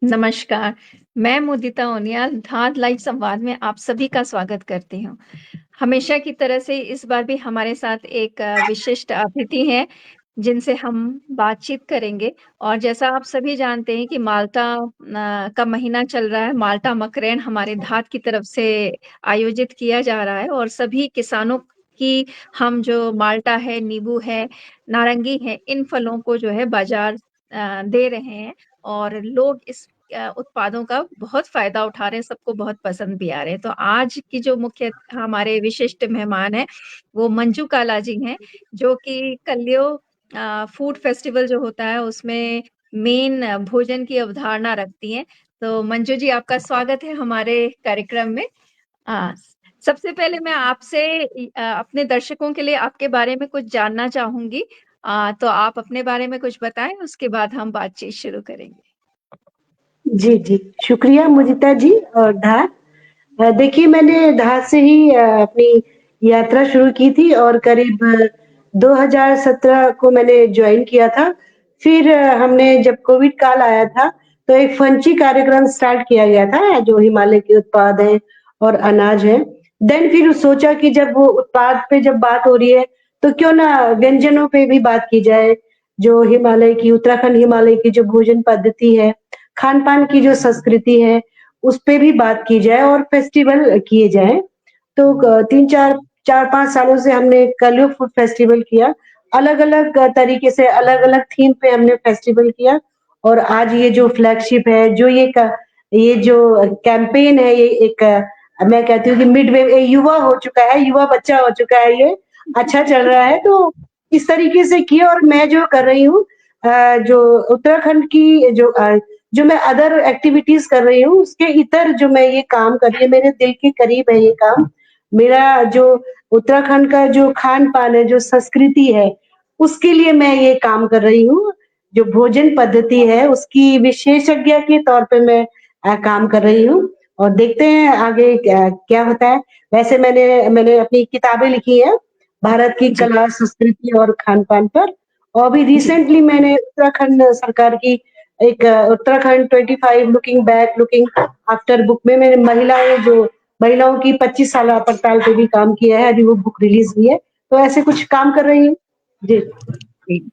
नमस्कार, मैं मुदिता उनियाल धार लाइव संवाद में आप सभी का स्वागत करती हूँ। हमेशा की तरह से इस बार भी हमारे साथ एक विशिष्ट अतिथि हैं, जिनसे हम बातचीत करेंगे और जैसा आप सभी जानते हैं कि माल्टा का महीना चल रहा है, माल्टा मकरेन हमारे धार की तरफ से आयोजित किया जा रहा है और सभी किसानों की हम जो माल्टा है, नींबू है, नारंगी है, इन फलों को जो है बाज़ार दे रहे हैं और लोग इस उत्पादों का बहुत फ़ायदा उठा रहे हैं, सबको बहुत पसंद भी आ रहे हैं। तो आज की जो मुख्य हमारे विशिष्ट मेहमान हैं, वो मंजू काला जी हैं, जो कि कलियो फूड फेस्टिवल जो होता है, उसमें मेन भोजन की अवधारणा रखती हैं। तो मंजू जी, आपका स्वागत है हमारे कार्यक्रम में। अ, सबसे पहले मैं आपसे अपने दर्शकों के लिए आपके बारे में कुछ जानना चाहूँगी। तो आप अपने बारे में कुछ बताएँ, उसके बाद हम बातचीत शुरू करेंगे। जी, जी। शुक्रिया मुदिता जी और धार। देखिए मैंने धार से ही अपनी यात्रा शुरू की थी और करीब 2017 को मैंने जॉइन किया था। फिर हमने जब कोविड काल आया था, तो एक फंची कार्यक्रम स्टार्ट किया गया था, जो हिमालय के उत्पाद हैं और अनाज है। देन फिर सोचा कि जब वो उत्पाद पे जब बात हो रही है, तो क्यों ना व्यंजनों पे भी बात की जाए, जो हिमालय की उत्तराखंड हिमालय की जो भोजन पद्धति है, खान-पान की जो संस्कृति है, उस पे भी बात की जाए और फेस्टिवल किए जाएँ। तो 3-4 4-5 सालों से हमने कलियुग फूड फेस्टिवल किया। अलग-अलग तरीके से अलग-अलग थीम पे हमने फेस्टिवल किया और आज ये जो फ्लैगशिप है, ये जो कैंपेन है, ये एक मैं कहती हूँ कि मिड-वे युवा हो चुका है, युवा बच्चा हो चुका है ये, अच्छा चल रहा है। तो इस तरीके से किया और मैं जो कर रही हूँ जो उत्तराखंड की जो मैं अदर एक्टिविटीज़ कर रही हूँ, उसके इतर जो मैं ये काम कर रही हूँ, मेरे दिल के करीब है ये काम। मेरा जो उत्तराखंड का जो खान-पान है, जो संस्कृति है, उसके लिए मैं ये काम कर रही हूँ। जो भोजन पद्धति है, उसकी विशेषज्ञ के तौर पे मैं काम कर रही हूँ और देखते हैं आगे क्या क्या होता है। वैसे मैंने मैंने अपनी किताबें लिखी हैं, भारत की जी, कला, संस्कृति और खान-पान पर और अभी जी। रिसेंटली मैंने उत्तराखंड सरकार की एक Uttarakhand 25 looking back looking after book में मैंने महिलाओं की 25 साल पड़ताल पे भी काम किया है, अभी वो बुक रिलीज हुई है, तो ऐसे कुछ काम कर रही हूँ। जी। जी।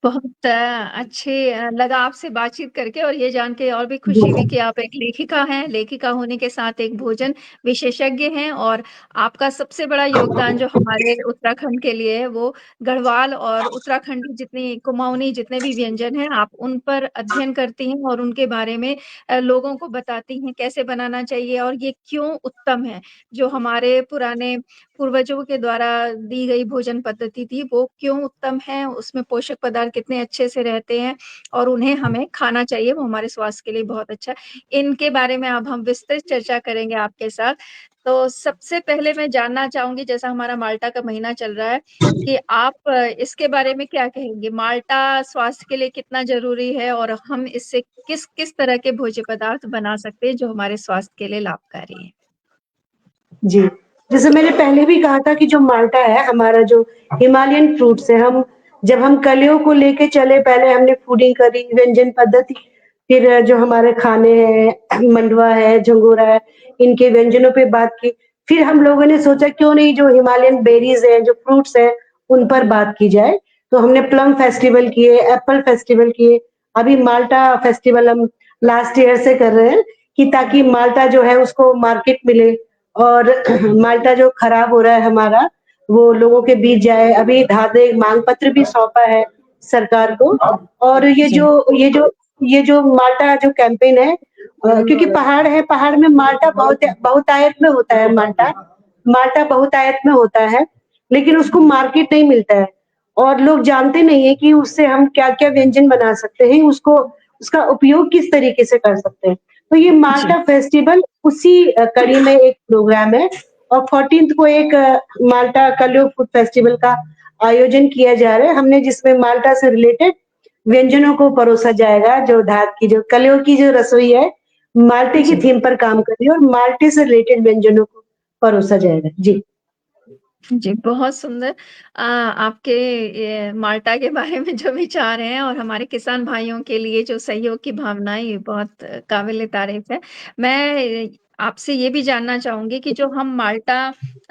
बहुत अच्छे लगा आपसे बातचीत करके और ये जान के और भी जी, खुशी हुई कि आप एक लेखिका हैं, लेखिका होने के साथ एक भोजन विशेषज्ञ हैं और आपका सबसे बड़ा योगदान जो हमारे उत्तराखंड के लिए है, वो गढ़वाल और उत्तराखंडी जितनी कुमाऊनी जितने भी व्यंजन हैं, आप उन पर अध्ययन करती हैं और उनके बारे में लोगों को बताती हैं, कैसे बनाना चाहिए और ये क्यों उत्तम है। जो हमारे पुराने पूर्वजों के द्वारा दी गई भोजन पद्धति थी, वो क्यों उत्तम है, उसमें पोषक पदार्थ कितने अच्छे से रहते हैं और उन्हें हमें खाना चाहिए, वो हमारे स्वास्थ्य के लिए बहुत अच्छा है। इनके बारे में अब हम विस्तृत चर्चा करेंगे आपके साथ। तो सबसे पहले मैं जानना चाहूँगी जैसा हमारा माल्टा का महीना चल रहा है, कि आप इसके बारे में क्या कहेंगे? माल्टा स्वास्थ्य के लिए कितना ज़रूरी है और हम इससे किस-किस तरह के भोज्य पदार्थ बना सकते हैं, जो हमारे स्वास्थ्य के लिए लाभकारी हैं? जी। जैसे मैंने पहले भी कहा था कि जो माल्टा है, हमारा जो हिमालयन फ्रूट्स है, हम जब हम कलियों को लेके चले, पहले हमने फूडिंग करी, व्यंजन पद्धति, फिर जो हमारे खाने हैं, मंडुआ है, झंगोरा है, इनके व्यंजनों पे बात की। फिर हम लोगों ने सोचा क्यों नहीं जो हिमालयन बेरीज़ हैं, जो फ्रूट्स हैं, उन पर बात की जाए। तो हमने प्लम फेस्टिवल किए, एप्पल फेस्टिवल किए, अभी माल्टा फेस्टिवल हम लास्ट ईयर से कर रहे हैं कि ताकि माल्टा जो है उसको मार्केट मिले और माल्टा जो खराब हो रहा है हमारा, वो लोगों के बीच जाए। अभी धादे मांग पत्र भी सौंपा है सरकार को और जी, ये जो माल्टा जो कैंपेन है क्योंकि पहाड़ है, पहाड़ में माल्टा बहुतायत में होता है माल्टा। माल्टा बहुतायत में होता है, लेकिन उसको मार्केट नहीं मिलता है और लोग जानते नहीं है कि उससे हम क्या-क्या व्यंजन बना सकते हैं, उसको उसका उपयोग किस तरीके से कर सकते हैं। तो ये जी, माल्टा फेस्टिवल उसी कड़ी में एक प्रोग्राम है और 14th को एक माल्टा कलियुग फूड फेस्टिवल का आयोजन किया जा रहा है। हमने जिसमें माल्टा से रिलेटेड व्यंजनों को परोसा जाएगा, जो धात की जो कलियों की जो रसोई है, माल्टे की जी। थीम पर काम कर रही है और माल्टे से रिलेटेड व्यंजनों को परोसा जाएगा। जी। जी, बहुत सुंदर आपके ये माल्टा के बारे में जो विचार हैं और हमारे किसान भाइयों के लिए जो सहयोग की भावनाएँ ये बहुत काबिल-ए-तारीफ़ है। मैं आपसे ये भी जानना चाहूँगी कि जो हम माल्टा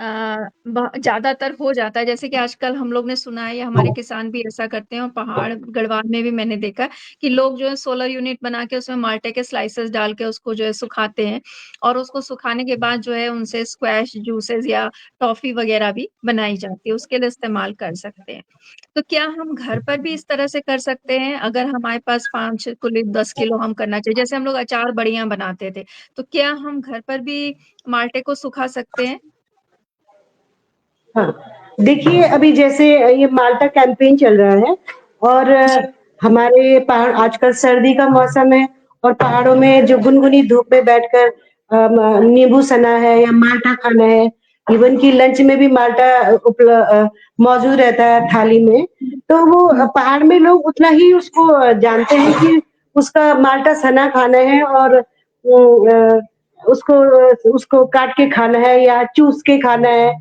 ब ज़्यादातर हो जाता है, जैसे कि आजकल हम लोग ने सुना है या हमारे किसान भी ऐसा करते हैं और पहाड़ गढ़वाल में भी मैंने देखा है कि लोग जो है सोलर यूनिट बना के उसमें माल्टे के स्लाइसेस डाल के उसको जो है सुखाते हैं और उसको सुखाने के बाद जो है उनसे स्क्वैश जूसेस या टॉफ़ी वग़ैरह भी बनाई जाती है, उसके लिए इस्तेमाल कर सकते हैं। तो क्या हम घर पर भी इस तरह से कर सकते हैं? अगर हमारे पास 5 कुल 10 किलो हम करना चाहिए, जैसे हम लोग अचार बढ़िया बनाते थे, तो क्या हम घर पर भी माल्टे को सुखा सकते हैं? हाँ, देखिए अभी जैसे ये माल्टा कैंपेन चल रहा है और जी। हमारे पहाड़ आजकल सर्दी का मौसम है और पहाड़ों में जो गुनगुनी धूप में बैठकर नींबू सना है या माल्टा खाना है, इवन कि लंच में भी माल्टा मौजूद रहता है थाली में, तो वो हुँ, पहाड़ में लोग उतना ही उसको जानते हैं कि उसका माल्टा सना खाना है और उसको उसको काट के खाना है या चूस के खाना है।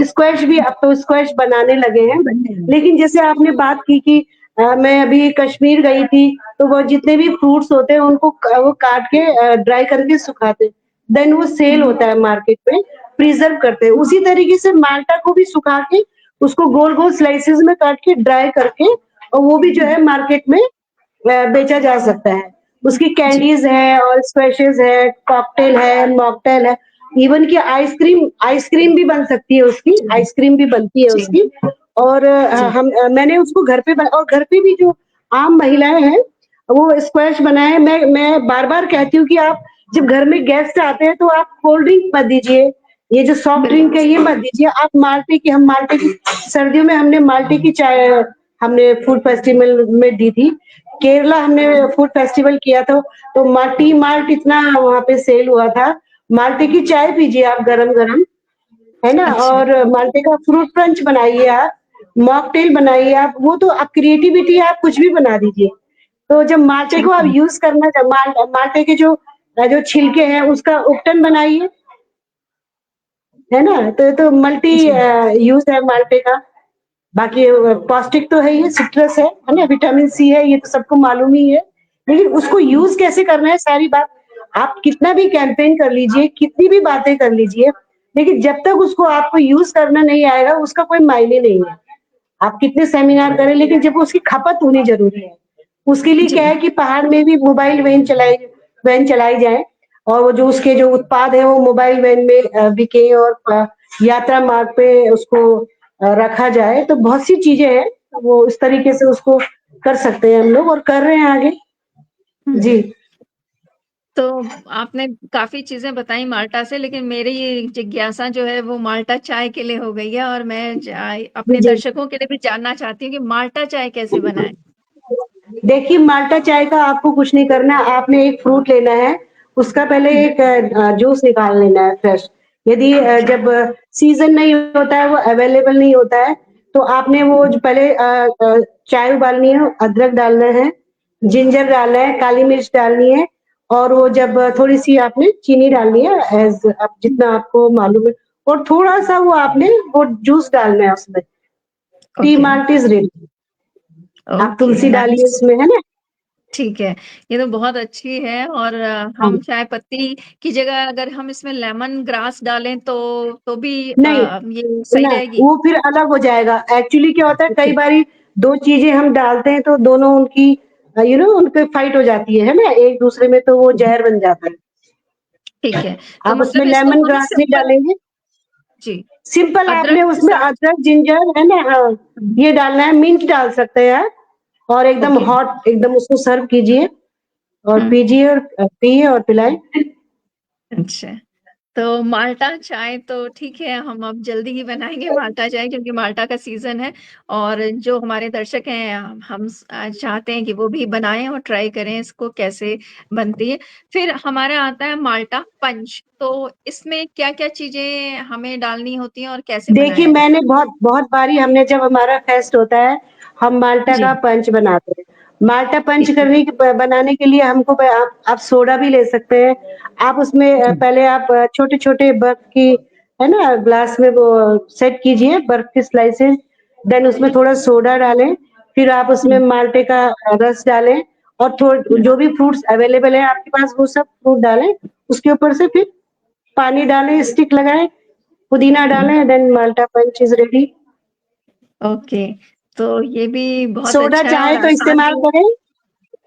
स्क्वैश भी अब तो स्क्वैश बनाने लगे हैं। लेकिन जैसे आपने बात की कि मैं अभी कश्मीर गई थी, तो वो जितने भी फ्रूट्स होते हैं उनको वो काट के ड्राई करके सुखाते हैं। देन वो सेल हुँ, होता है मार्केट में, प्रिज़र्व करते हैं। उसी तरीके से माल्टा को भी सुखा के उसको गोल-गोल स्लाइसेस में काट के ड्राई करके और वो भी जो है मार्केट में बेचा जा सकता है। उसकी जी, कैंडीज़ है और स्क्वैशेज़ है, कॉकटेल है, मॉकटेल है, इवन कि आइसक्रीम आइसक्रीम भी बन सकती है उसकी, जी, आइसक्रीम भी बनती है जी, उसकी और जी, मैंने उसको घर पे और घर पे भी जो आम महिलाएँ हैं, वो स्क्वैश बनाए मैं बार-बार कहती हूँ कि आप जब घर में गेस्ट आते हैं तो आप कोल्ड ड्रिंक मत दीजिए, ये जो सॉफ्ट ड्रिंक बिल्कुल है ये सही। मत दीजिए, आप माल्टे की सर्दियों में हमने माल्टे की चाय हमने फूड फेस्टिवल में दी थी। केरला हमने फूड फेस्टिवल किया था, तो टी माल्ट इतना वहाँ पे सेल हुआ था। माल्टे की चाय पीजिए आप गरम-गरम, है ना? अच्छा, और माल्टे का फ्रूट पंच बनाइए आप, मॉकटेल बनाइए आप, वो तो आप क्रिएटिविटी आप कुछ भी बना दीजिए। तो जब माल्टे को ठीक आप है। यूज़ करना जब माल्टे के जो छिलके हैं उसका उपटन बनाइए, है ना? तो मल्टी जी, यूज़ है माल्टे का। बाकी पौष्टिक तो है ही, सिट्रस है ना? विटामिन सी है, ये तो सबको मालूम ही है। लेकिन उसको हुँ, यूज़ कैसे करना है सारी बात आप कितना भी कैंपेन कर लीजिए, कितनी भी बातें कर लीजिए, लेकिन जब तक उसको आपको यूज़ करना नहीं आएगा, उसका कोई मायने नहीं है। आप कितने सेमिनार करें लेकिन जब उसकी खपत होनी ज़रूरी है। उसके लिए क्या जी, है कि पहाड़ में भी मोबाइल वैन चलाई जाए और वो जो उसके जो उत्पाद हैं वो मोबाइल वैन में बिके और यात्रा मार्ग पे उसको रखा जाए, तो बहुत सी चीज़ें हैं, वो इस तरीके से उसको कर सकते हैं हम लोग और कर रहे हैं आगे। जी। हुँ। तो आपने काफ़ी चीज़ें बताई माल्टा से, लेकिन मेरी ये जिज्ञासा जो है वो माल्टा चाय के लिए हो गई है और मैं चाय जी, अपने जी। दर्शकों के लिए भी जानना चाहती हूँ कि माल्टा चाय कैसे बनाएँ? देखिए माल्टा चाय का आपको कुछ नहीं करना है, आपने एक फ्रूट लेना है, उसका पहले हुँ, एक जूस निकाल लेना है फ्रेश। यदि जब सीज़न नहीं होता है, वो अवेलेबल नहीं होता है, तो आपने वो जो पहले चाय उबालनी है, अदरक डालना है, जिंजर डालना है, काली मिर्च डालनी है और वो जब थोड़ी-सी आपने चीनी डालनी है एज़ आप जितना आपको मालूम है और थोड़ा-सा वो जूस डालना है उसमें। T okay, malt is ready. आप ओके, तुलसी डालिए नाइस। उसमें, है ना? ठीक है, ये तो बहुत अच्छी है और हाँ। हम चाय पत्ती की जगह अगर हम इसमें लेमन ग्रास डालें तो भी नहीं, ये सही ना रहेगी? वो फिर अलग हो जाएगा। एक्चुअली क्या होता है कई ओके, बारी 2 चीज़ें हम डालते हैं तो दोनों उनकी उनपे फाइट हो जाती है ना? एक-दूसरे में तो वो ज़हर बन जाता है। ठीक है। तो आप उसमें मतलब इसको लेमन हम ग्रास नहीं सिंपल डालेंगे, जी, सिंपल अदरक आपने के उसमें साथ अदरक, जिंजर है ना? हाँ, हुँ, ये डालना है, मिंट डाल सकते हैं आप और एकदम ओके, हॉट एकदम उसको सर्व कीजिए और हुँ, पीजिए और पिए और पिलाएँ। अच्छा। तो माल्टा चाय तो ठीक है, हम अब जल्दी ही बनाएँगे माल्टा चाय क्योंकि माल्टा का सीज़न है और जो हमारे दर्शक हैं हम चाहते हैं कि वो भी बनाएँ और ट्राई करें इसको कैसे बनती है। फिर हमारा आता है माल्टा पंच, तो इसमें क्या-क्या चीज़ें हमें डालनी होती हैं और कैसे देखिए, बनाया जाता मैंने है? बहुत बहुत बारी हमने जब हमारा फेस्ट होता है, हम माल्टा जी, का पंच बनाते हैं। माल्टा पंच ठीक है। करने के ब बनाने के लिए हमको आप सोडा भी ले सकते हैं। आप उसमें जी, पहले आप छोटे-छोटे बर्फ की है ना? ग्लास में वो सेट कीजिए बर्फ के स्लाइसेस, देन उसमें थोड़ा सोडा डालें, फिर आप उसमें हुँ, माल्टे का रस डालें और हुँ, जो भी फ्रूट्स अवेलेबल है आपके पास वो सब फ्रूट डालें, उसके ऊपर से फिर पानी डालें, स्टिक लगाएँ, पुदीना हुँ, डालें, then malta punch is ready. Okay. तो ये भी बहुत सोडा अच्छा है और चाहे तो आसान इस्तेमाल भी है। करें।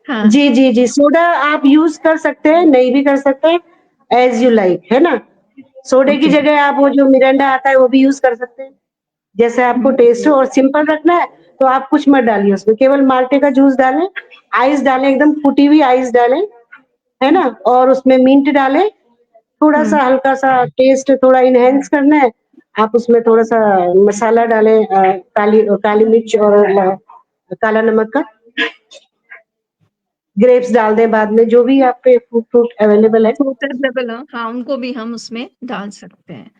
हाँ, जी, जी, जी, सोडा आप यूज़ कर सकते हैं, नहीं भी कर सकते हैं, ऐज़ यू लाइक, है ना? सोडे की ओके। जगह आप वो जो मिरिंडा आता है वो भी यूज़ कर सकते हैं। जैसे आपको हुँ, टेस्ट हो और सिंपल रखना है, तो आप कुछ मत डालिए उसमें, केवल माल्टे का जूस डालें, आइस डालें, एकदम फूटी हुई आइस डालें, है ना? और उसमें मिंट डालें, हुँ, थोड़ा-सा हल्का-सा टेस्ट थोड़ा एनहांस करना है, आप उसमें थोड़ा-सा मसाला डालें काली मिर्च और काला नमक का, ग्रेप्स डाल दें बाद में, जो भी आपके फ्रूट अवेलेबल है। सूटेबल हो, हाँ, उनको भी हम उसमें डाल सकते हैं।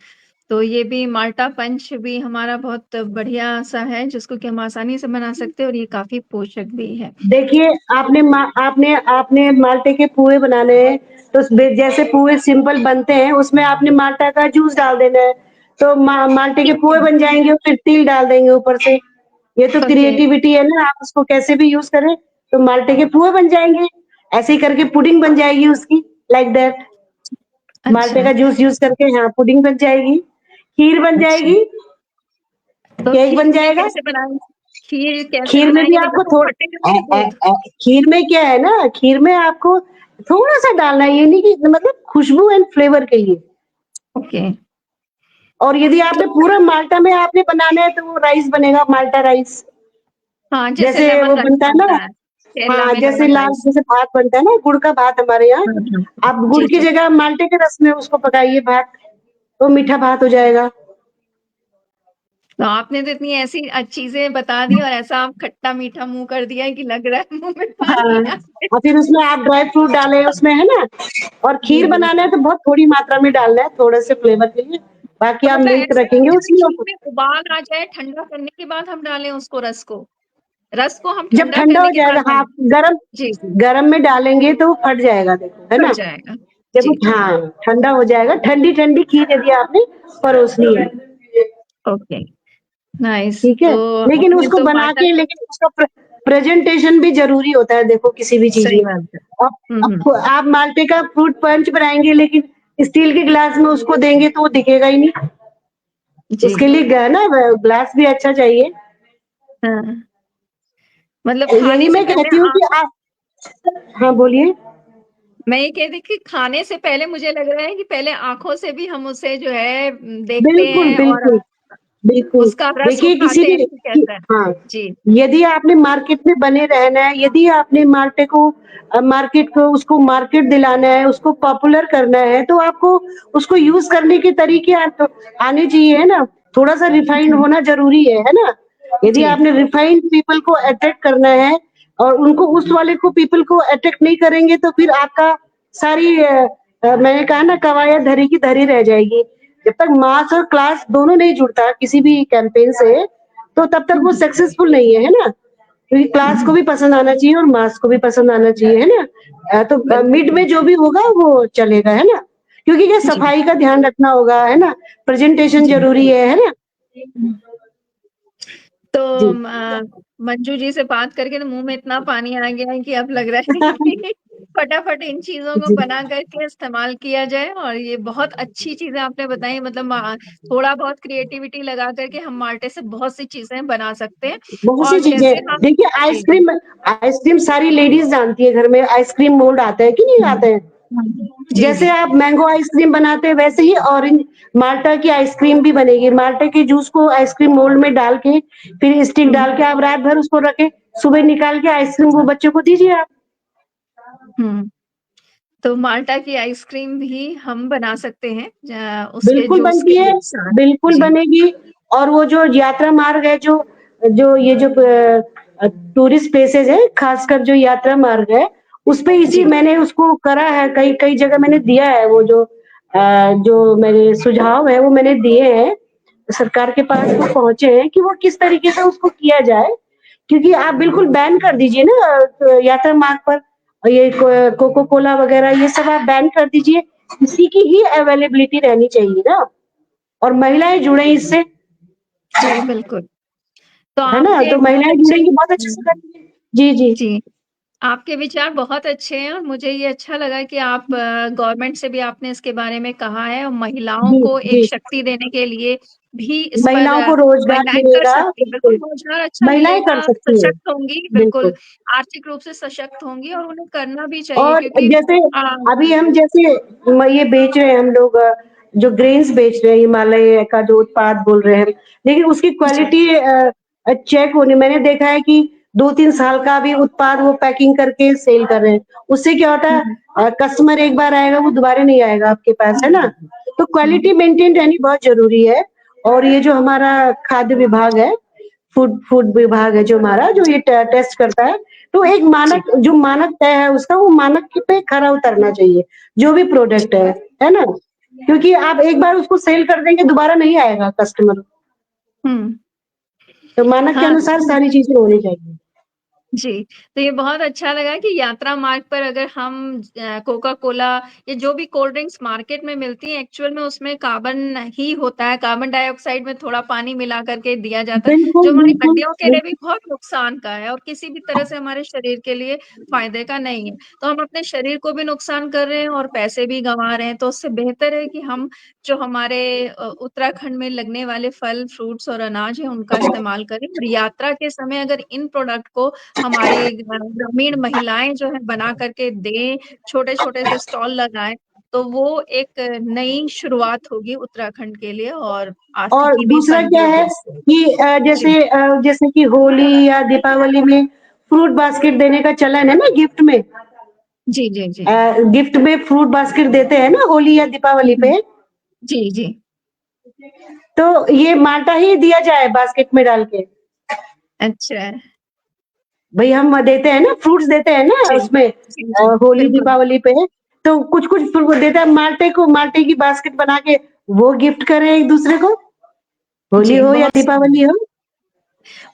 तो ये भी माल्टा पंच भी हमारा बहुत बढ़िया-सा है, जिसको कि हम आसानी से बना सकते हैं और ये काफ़ी पोषक भी है। देखिए, आपने माल्टे के पुए बनाने हैं, तो उसमें जैसे पुए सिंपल बनते हैं, उसमें आपने माल्टा का जूस डाल देना है, तो माल्टे के ठीक पुए है, बन जाएँगे और फिर तिल डाल देंगे ऊपर से। ये तो ओके, क्रिएटिविटी है ना, आप उसको कैसे भी यूज़ करें, तो माल्टे के पुए बन जाएँगे। ऐसे ही करके पुडिंग बन जाएगी उसकी, लाइक दैट। माल्टे अच्छा, का जूस यूज़ करके हाँ, पुडिंग बन जाएगी, खीर बन अच्छा। जाएगी, तो केक बन खीर में जाएगा। कैसे बनाएँगे? खीर कैसे खीर में भी बनाएँगे मतलब आपको वो फटेगा नहीं दूध? खीर में क्या है ना, खीर में आपको थोड़ा-सा डालना है, ये नहीं कि मतलब खुशबू एंड फ्लेवर के लिए। ओके, और यदि तो आपने पूरा माल्टा में आपने बनाना है, तो वो राइस बनेगा माल्टा राइस। हाँ, जैसे जैसे वो लेमन राइस बनता है ना बनता है, केरला हाँ, में जैसे लेमन लाल राइस। जैसे भात बनता है ना, गुड़ का भात हमारे यहाँ, हाँ, हाँ। आप गुड़ जी, की जी। जगह माल्टे के रस में उसको पकाइए भात, तो मीठा भात हो जाएगा। तो आपने तो इतनी ऐसी चीज़ें बता दी और ऐसा आप खट्टा-मीठा मुँह कर दिया है कि लग रहा है मुँह में पानी हाँ, आ गया। और फिर उसमें आप ड्राई फ्रूट डालें उसमें, है ना? और जी, खीर जी। बनाना है तो बहुत थोड़ी मात्रा में डालना है, थोड़े से फ्लेवर के लिए, बाकी तो आप मतलब मिल्क ऐसा है रखेंगे जब उसमें खीर में उबाल आ जाए, ठंडा करने के बाद हम डालें उसको रस को? रस को हम जब ठंडा ठंडा करने हो के बाद जाएगा हाँ, डालें? गरम जी, जी। गरम में डालेंगे तो वो फट जाएगा देखो, है फट ना? जाएगा। जब जी, जी। हाँ, ठंडा हो जाएगा, ठंडी-ठंडी खीर यदि आपने परोसनी है, ओके, नाइस। ठीक है? तो लेकिन आपने उसको तो बना माल्टा के लेकिन उसका प्रेजेंटेशन भी ज़रूरी होता है देखो किसी भी चीज़ सही में। बात है। अब हुँ, हुँ। आप माल्टे का फ्रूट पंच बनाएँगे लेकिन स्टील के ग्लास में उसको देंगे तो वो दिखेगा ही नहीं। जी। उसके लिए ना ग्लास भी अच्छा चाहिए। हाँ, मतलब यही खाने से मैं पहले कहती हूँ आप कि आप हाँ, बोलिए? मैं ये कह रही थी कि खाने से पहले मुझे लग रहा है कि पहले आँखों से भी हम उसे जो है देखते बिल्कुल, हैं और बिल्कुल। बिल्कुल, उसका रस देखिए किसी उठाते हैं भी कि कि कैसा है। हाँ, जी। यदि आपने मार्केट में बने रहना है, यदि आपने मार्केट को उसको मार्केट दिलाना है, उसको पॉपुलर करना है, तो आपको उसको यूज़ करने के तरीके आप आने चाहिए, है ना? थोड़ा-सा रिफाइंड जी, होना ज़रूरी है ना? यदि जी। आपने रिफाइंड पीपल को अट्रैक्ट करना है और उनको उस वाले को पीपल को अट्रैक्ट नहीं करेंगे, तो फिर आपका सारी मैंने कहा ना कवायद धरी की धरी रह जाएगी। जब तक मास और क्लास दोनों नहीं जुड़ता किसी भी कैंपेन से, तो तब तक हुँ, वो हुँ, सक्सेसफुल नहीं है ना? क्योंकि हुँ, क्लास को हुँ। भी पसंद आना चाहिए और मास को भी पसंद आना चाहिए, है ना? मिड बिल्कुल, में जो भी होगा वो चलेगा, है ना? क्योंकि क्या जी, सफाई का ध्यान रखना होगा, है ना? प्रेजेंटेशन जी। ज़रूरी है ना? हुँ। तो जी। मंजू जी से बात करके तो मुँह में इतना पानी आ गया है कि अब लग रहा है कि फटाफट इन चीज़ों को जी। बना करके इस्तेमाल किया जाए और ये बहुत अच्छी चीज़ें आपने बताई मतलब थोड़ा बहुत क्रिएटिविटी लगा करके हम माल्टे से बहुत सी चीज़ें बना सकते हैं बहुत सी और जैसे चीज़ें हम देखिए जी, जी। आइसक्रीम सारी लेडीज़ जानती है घर में आइसक्रीम मोल्ड आता है कि नहीं हुँ, आता है? हुँ। जी, जैसे जी। आप मैंगो आइसक्रीम बनाते हैं वैसे ही ऑरेंज माल्टा की आइसक्रीम भी बनेगी। माल्टे के जूस को आइसक्रीम मोल्ड में डाल के फिर स्टिक हुँ, डाल के आप रात भर उसको रखें, सुबह निकाल के आइसक्रीम वो बच्चों को दीजिए आप। हुँ। तो माल्टा की आइसक्रीम भी हम बना सकते हैं उसके बिल्कुल जूस बनती है, के साथ। बिल्कुल जी, बनेगी और वो जो यात्रा मार्ग है जो जो ये जो टूरिस्ट प्लेसेस है, खासकर जो यात्रा मार्ग है, उसपे इसी जी। मैंने उसको करा है, कई जगह मैंने दिया है वो जो मेरे सुझाव हैं वो मैंने दिए हैं, सरकार के पास वो पहुँचे हैं कि वो किस तरीके से उसको किया जाए। क्योंकि आप बिल्कुल बैन कर दीजिए ना यात्रा मार्ग पर ये कोको कोला वगैरह ये सब आप बैन कर दीजिए, इसी की ही अवेलेबिलिटी रहनी चाहिए ना। और महिलाएँ जुड़े इससे, जी, बिल्कुल। तो है ना? आपके तो बहुत महिलाएँ अच्छे जुड़ेंगी बहुत अच्छे से करेंगे। जी, जी। जी। आपके विचार बहुत अच्छे हैं और मुझे ये अच्छा लगा कि आप गवर्नमेंट से भी आपने इसके बारे में कहा है और महिलाओं जी, को एक जी। शक्ति देने के लिए भी इस पर महिलाओं को रोज़गार महिलाएँ कर मिलेगा, सकती हैं। बिल्कुल बिल्कुल। रोज़गार अच्छा महिलाएँ कर मिलेगा, सकती हैं, सशक्त होंगी, बिल्कुल बिल्कुल। आर्थिक रूप से सशक्त होंगी और उन्हें करना भी चाहिए और क्योंकि जैसे अ, अभी हम जैसे ये बेच रहे हैं हम लोग जो ग्रेन्स बेच रहे हैं, हिमालय का जो उत्पाद बोल रहे हैं, लेकिन उसकी जी। क्वालिटी चेक होनी मैंने देखा है कि 2-3 साल का भी उत्पाद वो पैकिंग करके सेल कर रहे हैं। उससे क्या होता है हुँ, कस्टमर एक बार आएगा, वो दोबारा नहीं आएगा आपके पास, है ना? तो हुँ। क्वालिटी मेंटेन रहनी बहुत ज़रूरी है और ये जो हमारा खाद्य विभाग है, फूड फूड विभाग है जो हमारा, जो ये टेस्ट करता है, तो एक जी, मानक जो मानक तय है उसका वो मानक के पे खरा उतरना चाहिए, जो भी जी। प्रोडक्ट है ना? क्योंकि आप एक बार उसको सेल कर देंगे दोबारा नहीं आएगा कस्टमर, हुँ। तो मानक के हाँ, अनुसार सारी चीज़ें होनी चाहिए। जी, तो ये बहुत अच्छा लगा कि यात्रा मार्ग पर अगर हम कोका कोला या जो भी कोल्ड ड्रिंक्स मार्केट में मिलती हैं एक्चुअल में उसमें कार्बन ही होता है, कार्बन डाइऑक्साइड में थोड़ा पानी मिला करके दिया जाता है, बिल्कुल, जो हमारी बिल्कुल, हड्डियों के लिए भी बिल्कुल बहुत नुकसान का है और किसी भी तरह से हमारे शरीर के लिए फ़ायदे का नहीं है। तो हम अपने शरीर को भी नुकसान कर रहे हैं और पैसे भी गँवा रहे हैं, तो उससे बेहतर है कि हम जो हमारे उत्तराखंड में लगने वाले फल, फ्रूट्स और अनाज हैं उनका इस्तेमाल करें और यात्रा के समय अगर इन प्रोडक्ट को हमारी ग्रामीण महिलाएँ जो है बना करके दें, छोटे-छोटे से स्टॉल लगाएँ, तो वो एक नई शुरुआत होगी उत्तराखंड के लिए और और आर्थिकी भी दूसरा क्या समृद्ध है इससे। कि जी। जैसे कि होली या दीपावली में फ्रूट बास्केट देने का चलन है ना गिफ्ट में। जी, जी, जी। गिफ्ट में फ्रूट बास्केट देते हैं ना होली या दीपावली हुँ। पे, जी, जी। तो ये माल्टा ही दिया जाए बास्केट में डाल के। अच्छा। भई हम देते हैं ना फ्रूट्स देते हैं ना जी। उसमें जी, जी। होली बिल्कुल। दीपावली पे, तो कुछ-कुछ फ्रूट देता है माल्टे की बास्केट बना के वो गिफ्ट करें एक-दूसरे को, होली जी, हो या बहुत दीपावली हो।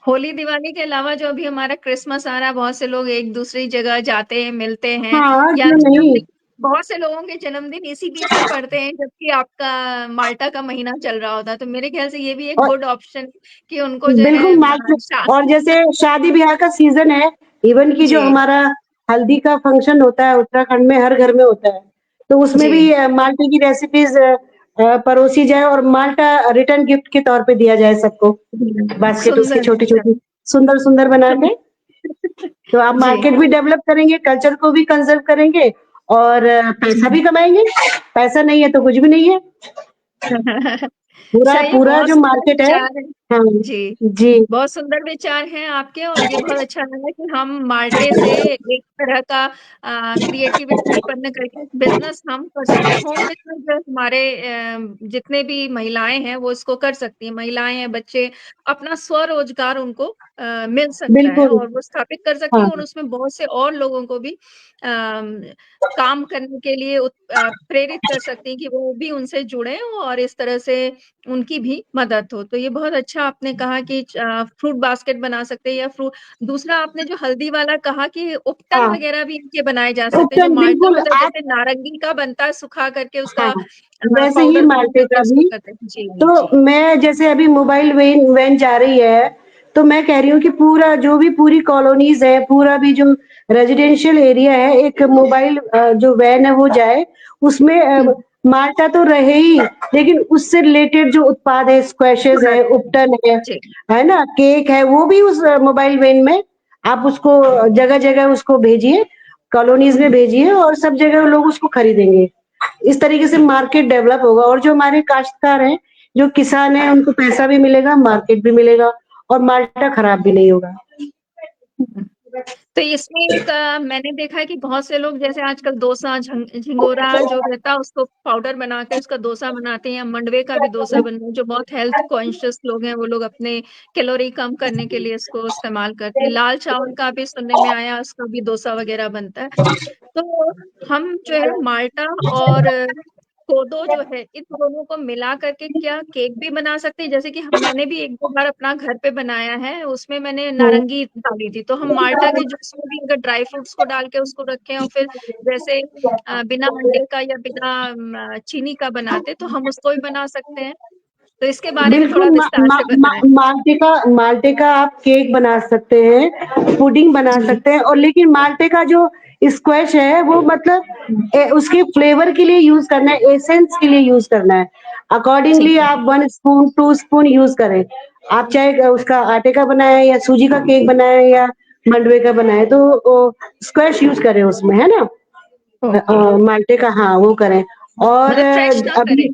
होली, दिवाली के अलावा जो अभी हमारा क्रिसमस आ रहा है, बहुत से लोग एक दूसरी जगह जाते हैं, मिलते हैं हाँ, या क्यों नहीं? जन्मदिन बहुत से लोगों के जन्मदिन इसी बीच में पड़ते हैं, जबकि आपका माल्टा का महीना चल रहा होता है, तो मेरे ख्याल से ये भी एक और गुड ऑप्शन कि उनको जो है बिल्कुल मार्केट शा और जैसे शादी-ब्याह का सीज़न है, इवन कि जो जी, हमारा हल्दी का फंक्शन होता है उत्तराखंड में हर घर में होता है, तो उसमें जी। भी माल्टे की रेसिपीज़ परोसी जाए और माल्टा रिटर्न गिफ्ट के तौर पे दिया जाए सबको, बास्केट उसकी सुंदर छोटी-छोटी, विचार। सुंदर-सुंदर बना के। तो आप जी। मार्केट भी डेवलप करेंगे, कल्चर को भी कंज़र्व करेंगे और पैसा भी कमाएँगे। पैसा नहीं है तो कुछ भी नहीं है। पूरा सही है, पूरा बहुत जो सुंदर मार्केट है विचार है। हाँ, जी, जी, बहुत सुंदर विचार हैं आपके और ये बहुत अच्छा लगा कि हम माल्टे से एक तरह का क्रिएटिविटी उत्पन्न करके बिज़नेस हम कर सकते हैं। होम बिज़नेस जो हमारे जितने भी महिलाएँ हैं, वो इसको कर सकती हैं। महिलाएँ हैं, बच्चे अपना स्वरोज़गार उनको मिल सकता है बिल्कुल, और वो स्थापित कर सकती हाँ, हैं और उसमें बहुत से और लोगों को भी अम, काम करने के लिए प्रेरित कर सकती हैं कि वो भी उनसे जुड़ें और इस तरह से उनकी भी मदद हो। तो ये बहुत अच्छा आपने कहा कि फ्रूट बास्केट बना सकते हैं या दूसरा आपने जो हल्दी वाला कहा कि उपटन हाँ। वग़ैरह भी इनके बनाए जा सकते हैं। जो उपटन माल्टा बिल्कुल होता है आप जैसे नारंगी का बनता है सुखा करके उसका हाँ, वैसे ही पाउडर बना माल्टे करके का उसको भी करते हैं। जी, तो जी। मैं जैसे अभी मोबाइल वैन वैन जा रही है, तो मैं कह रही हूँ कि पूरा जो भी पूरी कॉलोनीज़ है, पूरा भी जो रेज़िडेंशियल एरिया है, एक मोबाइल जो वैन है वो जाए, उसमें हुँ, माल्टा तो रहे ही, लेकिन उससे रिलेटेड जो उत्पाद है, स्क्वैशेज़ है, प्रोडक्ट उपटन जी, है ना? केक है, वो भी उस मोबाइल वैन में आप उसको जगह-जगह उसको भेजिए, कॉलोनीज़ में हुँ। भेजिए और सब जगह लोग उसको खरीदेंगे। इस तरीके से मार्केट डेवलप होगा और जो हमारे काश्तकार हैं, जो किसान हैं, उनको पैसा भी मिलेगा, मार्केट भी मिलेगा और माल्टा खराब भी नहीं होगा। हुँ। तो इसमें एक मैंने देखा है कि बहुत से लोग जैसे आजकल डोसा, झिंगोरा जो रहता है उसको पाउडर बना के उसका डोसा बनाते हैं या मंडवे का भी डोसा बनता है। जो बहुत हेल्थ कॉन्शियस लोग हैं वो लोग अपने कैलोरी कम करने के लिए इसको इस्तेमाल करते हैं। लाल चावल का भी सुनने में आया उसका भी डोसा वगैरह बनता है। तो हम जो है माल्टा और कोदो जो है इन दोनों को मिला करके क्या केक भी बना सकते हैं? जैसे कि मैंने भी 1-2 बार अपना घर पे बनाया है, उसमें मैंने हुँ। नारंगी डाली थी। तो हम माल्टा के जूस में भी अगर ड्राई फ्रूट्स को डाल के उसको रखें और फिर जैसे बिना अंडे का या बिना चीनी का बनाते तो हम उसको भी बना सकते हैं। तो इसके बारे में बिल्कुल थोड़ा मा, विस्तार मा, से मा, बताएं। माल्टे का आप केक बना सकते हैं, पुडिंग बना जी। सकते हैं, और लेकिन माल्टे का जो स्क्वैश है वो मतलब उसके फ्लेवर के लिए यूज करना है, एसेंस के लिए यूज करना है। ठीक अकॉर्डिंगली है। आप 1 स्पून 2 स्पून यूज करें। आप चाहे उसका आटे का बनाए या सूजी का केक बनाए या मंडवे का बनाए, तो स्क्वैश यूज करें उसमें, है ना। ओके। माल्टे का, हाँ वो करें। और मतलब फ्रेश ना करें, अभी,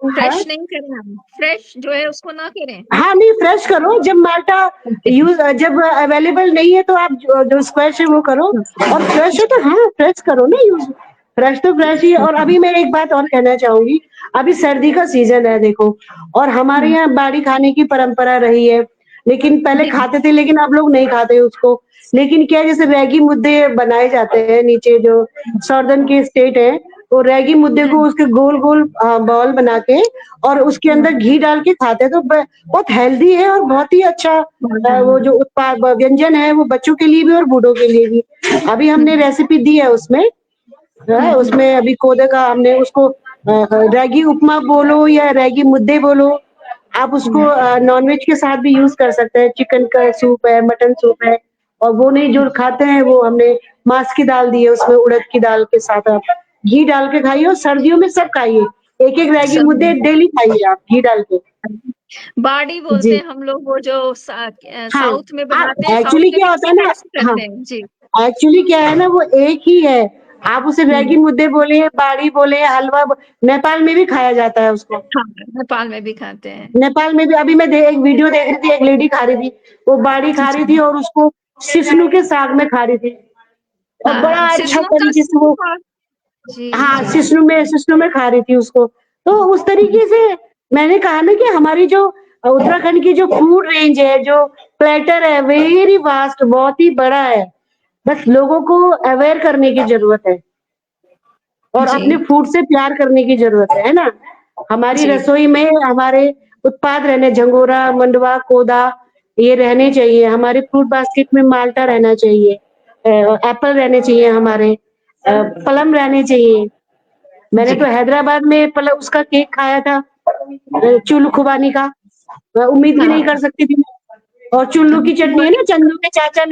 हाँ फ्रेश नहीं करें, हम फ्रेश जो है उसको ना करें। हाँ, नहीं फ्रेश करो जब माल्टा ओके। यूज, जब अवेलेबल नहीं है तो आप जो स्क्वैश है वो करो। और फ्रेश है तो हाँ फ्रेश करो ना यूज। फ्रेश तो फ्रेश ही है। और अभी मैं एक बात और कहना चाहूंगी, अभी सर्दी का सीजन है देखो, और हमारे यहाँ बाड़ी खाने की परंपरा रही है, लेकिन पहले जी। खाते थे, लेकिन अब लोग नहीं खाते उसको। लेकिन क्या है, जैसे रैगी मुद्दे बनाए जाते हैं नीचे जो सॉर्दर्न के स्टेट है, तो रैगी मुद्दे को उसके गोल गोल बॉल बना के और उसके अंदर घी डाल के खाते हैं, तो बहुत हेल्दी है और बहुत ही अच्छा। वो जो उत्पाद व्यंजन है वो बच्चों के लिए भी और बूढ़ों के लिए भी। अभी हमने रेसिपी दी है उसमें, उसमें अभी कोदे का हमने उसको रैगी उपमा बोलो या रैगी मुद्दे बोलो, आप उसको नॉनवेज के साथ भी यूज कर सकते हैं। चिकन का सूप है, मटन सूप है, और वो नहीं जो खाते हैं वो हमने मांस की दाल दी है उसमें, उड़द की दाल के साथ आप घी डाल के खाइए, और सर्दियों में सब खाइए, एक एक रैगी सब मुद्दे डेली खाइए आप घी डाल के। बाड़ी बोलते जी हैं हम लोग, वो जो हाँ साउथ में हाँ, बनाते हैं, साउथ एक्चुअली में क्या भी होता इसी है ना, टाइप से हाँ करते हैं जी। एक्चुअली क्या है ना, वो एक ही है। आप उसे रैगी हम्म, मुद्दे बोले, बाड़ी बोले, हलवा नेपाल में भी खाया जाता है उसको। हाँ, नेपाल में भी खाते हैं। नेपाल में भी अभी मैं एक वीडियो देख रही थी, एक लेडी खा रही थी, वो बाड़ी जी खा रही जी। थी और उसको शिशनु के साग में खा रही थी, और बड़ा हाँ, अच्छा सिजनों का तरीके से वो, सूप जी हाँ जी। शिशनु में खा रही थी उसको। तो उस तरीके से मैंने कहा ना कि हमारी जो उत्तराखंड की जो फूड रेंज है, जो प्लेटर है, वेरी वास्ट, बहुत ही बड़ा है। बस लोगों को अवेयर करने की जरूरत है, और जी अपने फूड से प्यार करने की जरूरत है ना। हमारी जी। रसोई में हमारे उत्पाद रहने, झंगोरा, मंडवा, कोदा, ये रहने चाहिए। हमारे फ्रूट बास्केट में माल्टा रहना चाहिए, एप्पल रहने चाहिए हमारे, प्लम रहने चाहिए। मैंने तो जी हैदराबाद में प्लम उसका केक खाया था, चुल्लू खुबानी का, मैं उम्मीद भी नहीं हाँ कर सकती थी। और चुल्लू की चटनी है वही। ना, चंदू के जी चाचा जी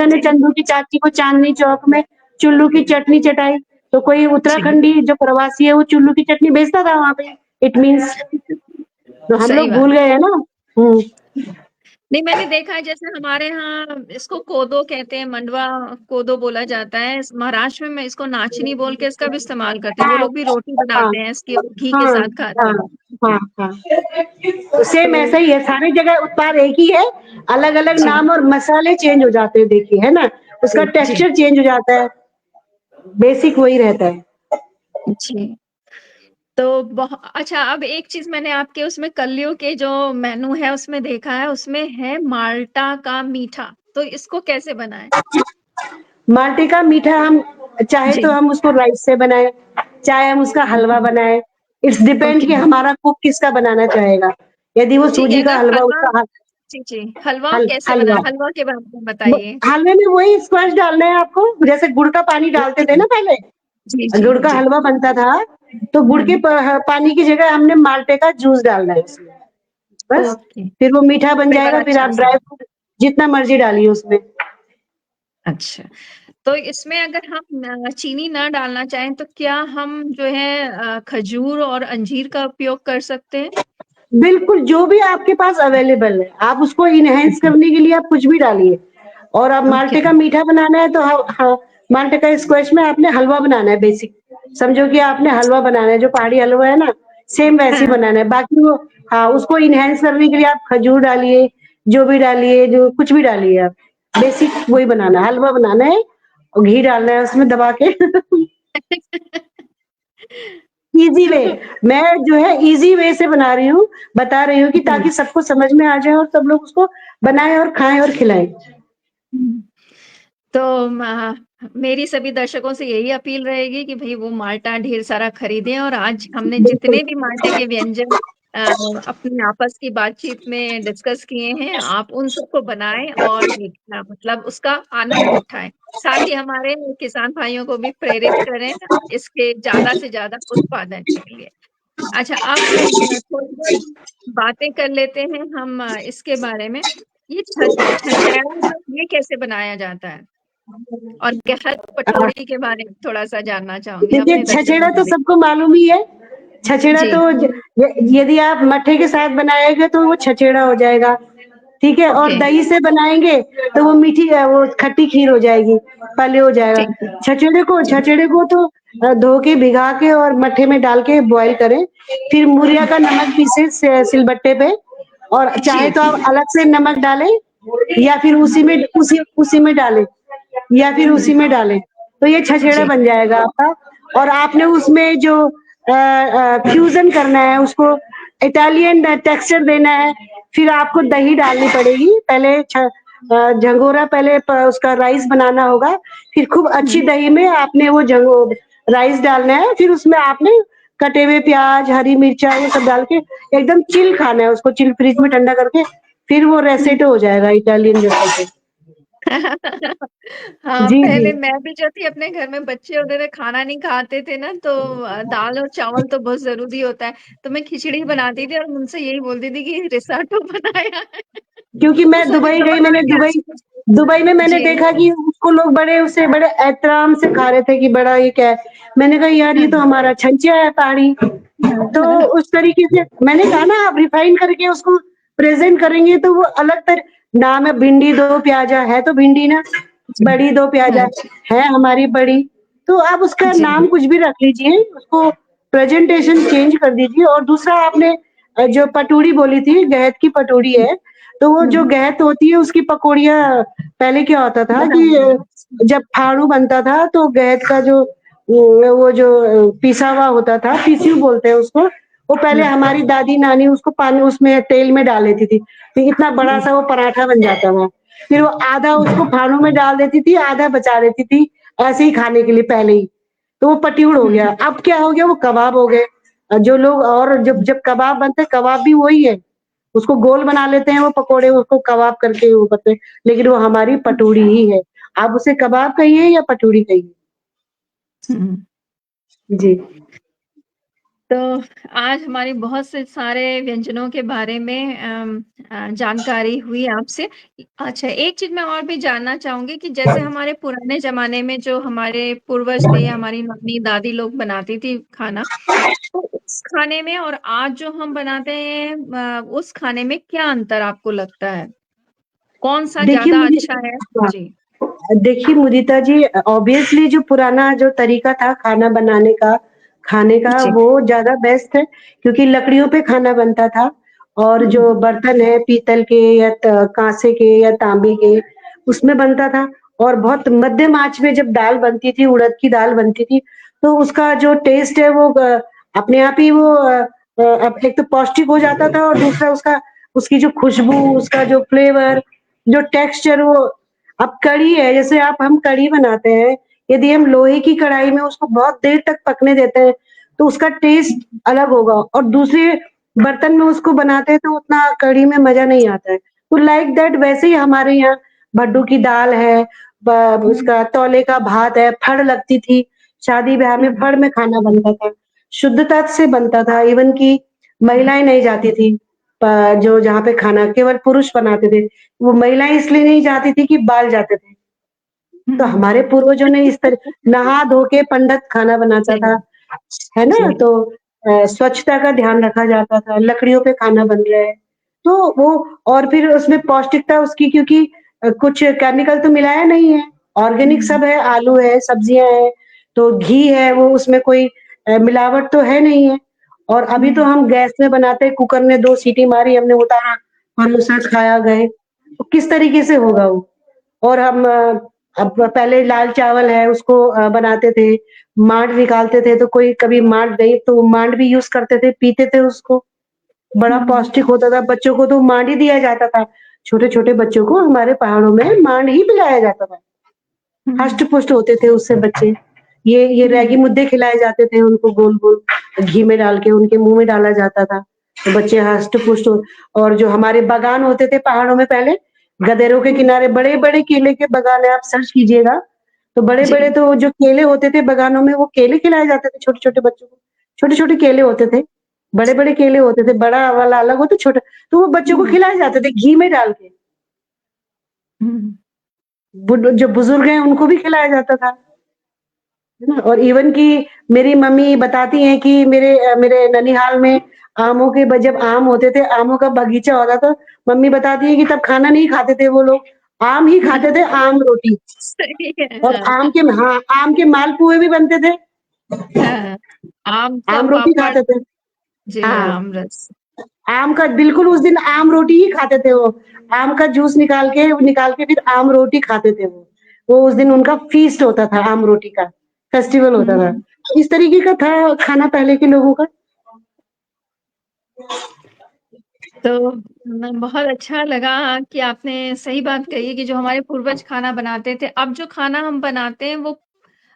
ने चंदू की चाची को चांदनी चौक में चुल्लू की चटनी चटाई। तो कोई जी। उत्तराखंडी जो प्रवासी है वो चुल्लू की चटनी बेचता था वहां पे, इट मीन्स, तो हम सही लोग बात। भूल गए हैं ना। हम्म। नहीं, मैंने देखा है जैसे हमारे यहाँ इसको कोदो कहते हैं, मंडवा कोदो बोला जाता है। महाराष्ट्र में इसको नाचनी बोल के इसका भी इस्तेमाल करते हैं, वो हाँ लोग भी रोटी हाँ बनाते हैं इसकी और घी के हाँ साथ खाते हाँ हैं। हाँ हाँ, तो सेम तो ऐसा ही है, सारी जगह उत्पाद एक ही है, अलग अलग जी नाम और मसाले चेंज हो जाते हैं, देखिए है ना, उसका जी जी टेक्सचर चेंज हो जाता है, बेसिक वही रहता है। जी। तो अच्छा, अब एक चीज मैंने आपके उसमें कलियों के जो मेनू है उसमें देखा है, उसमें है माल्टा का मीठा, तो इसको कैसे बनाएं। माल्टे का मीठा हम चाहे जी। तो हम उसको राइस से बनाएं, चाहे हम उसका हलवा बनाएं, इट्स डिपेंड ओके। कि हमारा कुक किसका बनाना चाहेगा। यदि वो ठीक है, सूजी का अगर हलवा, हलवा, उसका जी जी, हलवा कैसे हलवा, बनाना, हलवा के बारे में बताइए। हलवे में वही स्क्वैश डालना है आपको, जैसे गुड़ का पानी डालते थे ओके। ना पहले, जी जी गुड़ का जी। हलवा बनता था, तो गुड़ के हम्म। पानी की जगह हमने माल्टे का जूस डालना है उसमें, बस। ओके। फिर वो मीठा बन फ्लेवर जाएगा, फिर अच्छा आप सा। ड्राई फ्रूट जितना मर्जी डालिए उसमें। अच्छा, तो इसमें अगर हम चीनी ना डालना चाहें तो क्या हम जो है खजूर और अंजीर का उपयोग कर सकते हैं। बिल्कुल, जो भी आपके पास अवेलेबल है, आप उसको इनहैंस ओके। करने के लिए आप कुछ भी डालिए। और अब ओके। माल्टे का मीठा बनाना है तो हाँ, माल्टे का स्क्वैश में आपने हलवा बनाना है बेसिक। समझो कि आपने हलवा बनाना है, जो पहाड़ी हलवा है ना, सेम वैसे ही हाँ। बनाना है। बाकी वो, हाँ, उसको इनहैंस करने के लिए आप खजूर डालिए, जो भी डालिए, जो कुछ भी डालिए आप, बेसिक वही बनाना है, हलवा बनाना है, और घी डालना है उसमें दबा के। ईज़ी वे, तो मैं जो है ईज़ी वे से बना रही हूँ, बता रही हूँ कि ताकि सबको समझ में आ जाए और सब लोग उसको बनाएँ और खाएँ और खिलाएँ। हम्म। तो मेरी सभी दर्शकों से यही अपील रहेगी कि भाई वो माल्टा ढेर सारा खरीदें, और आज हमने बिल्कुल, जितने भी माल्टे के व्यंजन अ, अपनी आपस की बातचीत में डिस्कस किए हैं, आप उन सबको बनाएं और मतलब उसका आनंद उठाएं। साथ ही हमारे किसान भाइयों को भी प्रेरित करें इसके ज्यादा से ज्यादा उत्पादन के लिए। अच्छा, अब थोड़ी बहुत बातें कर लेते हैं हम इसके बारे में। ये छछैरा जो ये कैसे बनाया जाता है? और गहत अ, पटोड़ी के बारे में थोड़ा-सा जानना चाहूँगी देखिए अपने छछेड़ा तजुर्बे तो से। सबको मालूम ही है। छछेड़ा जी, तो यदि आप मट्ठे के साथ बनाएंगे तो वो छछेड़ा हो जाएगा, ठीक है। और ओके, दही से बनाएंगे तो वो मीठी वो खट्टी खीर हो जाएगी, पहले हो जाएगा। ठीक है। जी, छछेड़े को तो धो के भिगा के और मट्ठे में डाल के बॉईल करें, फिर मुरिया हुँ, का नमक पीसे सिलबट्टे पे, और चाहे जी, तो आप अलग से नमक डालें या फिर उसी में डालें, या फिर हुँ, उसी में डालें, तो ये छछेड़ा जी, बन जाएगा आपका। और आपने उसमें जो फ्यूजन करना है, उसको इटालियन टेक्सचर देना है, फिर आपको दही डालनी पड़ेगी। पहले झंगोरा पहले उसका राइस बनाना होगा, फिर खूब अच्छी हुँ, दही में आपने वो राइस डालना है, फिर उसमें आपने कटे हुए प्याज, हरी मिर्चा ये सब डाल के एकदम चिल खाना है उसको, चिल फ्रिज में ठंडा करके, फिर वो हुँ। रेसेटो हो जाएगा इटालियन रेसेटो। हाँ, जी जी। पहले मैं भी जो थी अपने घर में बच्चे वगैरह खाना नहीं खाते थे ना, तो दाल और चावल तो बहुत ज़रूरी होता है। तो मैं खिचड़ी बनाती थी और उनसे यही बोलती थी कि रिज़ोट्टो बनाया है। क्योंकि तो मैं सभी दुबई गई, समझ मैंने में गया। दुबई में मैंने जी। देखा कि उसको लोग बड़े उसे बड़े एहतराम से खा रहे थे कि बड़ा ये क्या है? मैंने कहा यार ये तो हुँ। हमारा छंचिया है पहाड़ी। तो उस तरीके से मैंने कहा ना, आप रिफाइन करके उसको प्रेज़ेंट करेंगे तो वो अलग नाम है भिंडी दो प्याजा, है तो भिंडी ना, जी। बड़ी दो प्याजा, अच्छा, है हमारी बड़ी। तो आप उसका जी। नाम कुछ भी रख लीजिए, उसको प्रेज़ेंटेशन चेंज कर दीजिए। और दूसरा आपने जो पटूड़ी बोली थी, गहत की पटूड़ी है, तो वो जो हुँ, गहत होती है उसकी पकौड़ियाँ, पहले क्या होता था कि बनाइए। जब फाड़ू बनता था तो गहत का जो वो जो पिसा हुआ होता था, पिसियू बोलते हैं उसको, वो पहले हुँ, हमारी दादी नानी उसको पानी उसमें तेल में डाल देती थी, तो इतना बड़ा हुँ, सा वो पराठा बन जाता था। फिर वो आधा उसको हुँ, फाड़ू में डाल देती थी, आधा बचा देती थी ऐसे ही खाने के लिए पहले ही। तो वो पटियूड़ हो हुँ, गया। अब क्या हो गया, वो कबाब हो गए। जो लोग, और जब हुँ, जब कबाब बनते हैं, कबाब भी वही है, उसको गोल बना लेते हैं वो पकोड़े, उसको कबाब करके वो करते हैं, लेकिन वो हमारी पटूड़ी ही है। आप उसे कबाब कहिए या पटूड़ी कहिए। हुँ। जी। तो आज हमारी बहुत से सारे व्यंजनों के बारे में जानकारी हुई आपसे। अच्छा, एक चीज़ मैं और भी जानना चाहूँगी कि जैसे हमारे पुराने ज़माने में जो हमारे पूर्वज थे, हमारी नानी-दादी लोग बनाती थी खाना, तो उस खाने में और आज जो हम बनाते हैं उस खाने में क्या अंतर आपको लगता है? कौन-सा देखिए ज़्यादा मुझे अच्छा है? हाँ, जी, देखिए मुदिता जी, ऑब्वियसली जो पुराना जो तरीका था खाना बनाने का, खाने का, जी। वो ज़्यादा बेस्ट है, क्योंकि लकड़ियों पे खाना बनता था। और हुँ, जो बर्तन है पीतल के या कांसे के या तांबे के, उसमें बनता था। और बहुत मध्यम आँच में जब दाल बनती थी, उड़द की दाल बनती थी, तो उसका जो टेस्ट है वो अपने आप ही वो अब एक तो पौष्टिक हो जाता था, और दूसरा उसका उसकी जो खुशबू, उसका जो फ्लेवर, जो टेक्सचर वो। अब कढ़ी है, जैसे हम कढ़ी बनाते हैं, यदि हम लोहे की कढ़ाई में उसको बहुत देर तक पकने देते हैं, तो उसका टेस्ट अलग होगा, और दूसरे बर्तन में उसको बनाते हैं तो उतना कढ़ी में मज़ा नहीं आता है। तो लाइक दैट वैसे ही हमारे यहाँ भड्डू की दाल है, ब उसका तौले का भात है, फड़ लगती थी, शादी-ब्याह में हुँ, फड़ में खाना बनता था, शुद्धता से बनता था, इवन कि महिलाएँ नहीं जाती थी, जो जहाँ पे खाना केवल पुरुष बनाते थे। वो महिलाएँ इसलिए नहीं जाती थी कि बाल जाते थे। तो हुँ। हमारे पूर्वजों ने इस तरह नहा धो के पंडित खाना बनाता जी, था, है ना? जी। तो स्वच्छता का ध्यान रखा जाता था, लकड़ियों पे खाना बन रहा है, तो वो। और फिर उसमें पौष्टिकता उसकी, क्योंकि कुछ केमिकल तो मिलाया नहीं है, ऑर्गेनिक हुँ, सब है, आलू है, सब्जियाँ हैं, तो घी है, वो उसमें कोई मिलावट तो है नहीं है। और अभी तो हुँ, हम गैस में बनाते हैं, कुकर में 2 सीटी मारी, हमने उतारा, परोसा, खाया, गए। तो किस तरीके से होगा वो? और हम अब पहले लाल चावल है उसको बनाते थे, माँड निकालते थे, तो कोई कभी माँड नहीं तो माँड भी यूज़ करते थे, पीते थे उसको, बड़ा हुँ, पौष्टिक होता था, बच्चों को तो माँड ही दिया जाता था। छोटे-छोटे बच्चों को हमारे पहाड़ों में माँड ही पिलाया जाता था। हुँ, हष्ट-पुष्ट होते थे उससे बच्चे। ये हुँ, रागी मुद्दे खिलाए जाते थे उनको, गोल-गोल घी में डाल के उनके मुँह में डाला जाता था। तो बच्चे हष्ट-पुष्ट हो। और जो हमारे बागान होते थे पहाड़ों में पहले, गदेरों के हुँ। किनारे बड़े-बड़े केले के बागान है, आप सर्च कीजिएगा, तो बड़े-बड़े जी, तो जो केले होते थे बागानों में, वो केले खिलाए जाते थे छोटे-छोटे बच्चों को। छोटे-छोटे केले होते थे। बड़े-बड़े केले होते थे, बड़ा वाला अलग होता, छोटा तो वो बच्चों को हुँ, खिलाए जाते थे घी में डाल के। हुँ, बुड जो बुजुर्ग हैं उनको भी खिलाया जाता था, है ना? और इवन कि मेरी मम्मी बताती हैं कि मेरे ननिहाल में आमों के ब जब आम होते थे, आमों का बगीचा होता था, मम्मी बताती है कि तब खाना नहीं खाते थे वो लोग, आम ही खाते थे, आम रोटी। सही है, और हाँ, हाँ, आम के मालपुए भी बनते थे, हाँ, आम का आम रोटी पापड़, खाते थे। जी, हाँ, आम रस। आम का बिल्कुल उस दिन आम रोटी ही खाते थे वो। आम का जूस निकाल के फिर आम रोटी खाते थे वो। वो उस दिन उनका फीस्ट होता था आम रोटी का, फेस्टिवल होता था। हुँ। इस तरीके का था खाना पहले के लोगों का। तो बहुत अच्छा लगा कि आपने सही बात कही कि जो हमारे पूर्वज खाना बनाते थे, अब जो खाना हम बनाते हैं वो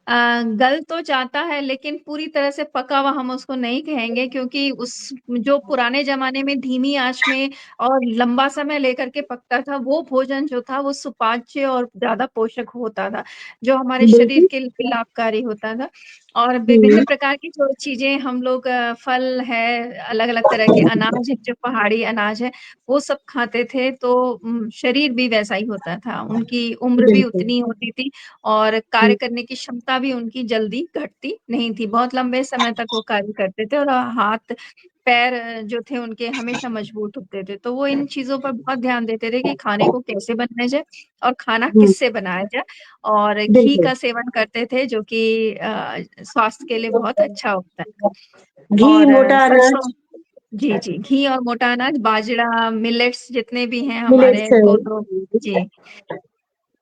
गल तो जाता है लेकिन पूरी तरह से पका हुआ हम उसको नहीं कहेंगे क्योंकि उस जो पुराने ज़माने में धीमी आँच में और लंबा समय लेकर के पकता था, वो भोजन जो था वो सुपाच्य और ज़्यादा पोषक होता था, जो हमारे शरीर बिल्कुल। के लिए लाभकारी होता था। और हुँ, विभिन्न प्रकार की जो चीज़ें हम लोग फल है, अलग-अलग तरह के अनाज है, जो पहाड़ी अनाज है, वो सब खाते थे तो शरीर भी वैसा ही होता था, उनकी उम्र भी बिल्कुल। उतनी होती थी और कार्य हुँ, करने की क्षमता भी उनकी जल्दी घटती नहीं थी, बहुत लंबे समय तक वो कार्य करते थे और हाथ पैर जो थे उनके हमेशा मजबूत होते थे, तो वो इन चीज़ों पर बहुत ध्यान देते थे कि खाने को कैसे बनाया जाए और खाना हुँ, किससे बनाया जाए और घी बिल्कुल। का सेवन करते थे जो कि स्वास्थ्य के लिए बहुत अच्छा होता है घी, और मोटा सरसों, अनाज, जी, जी, घी और मोटा अनाज, बाजरा, मिलेट्स जितने भी हैं मिलेट्स हमारे है। कोदो, जी,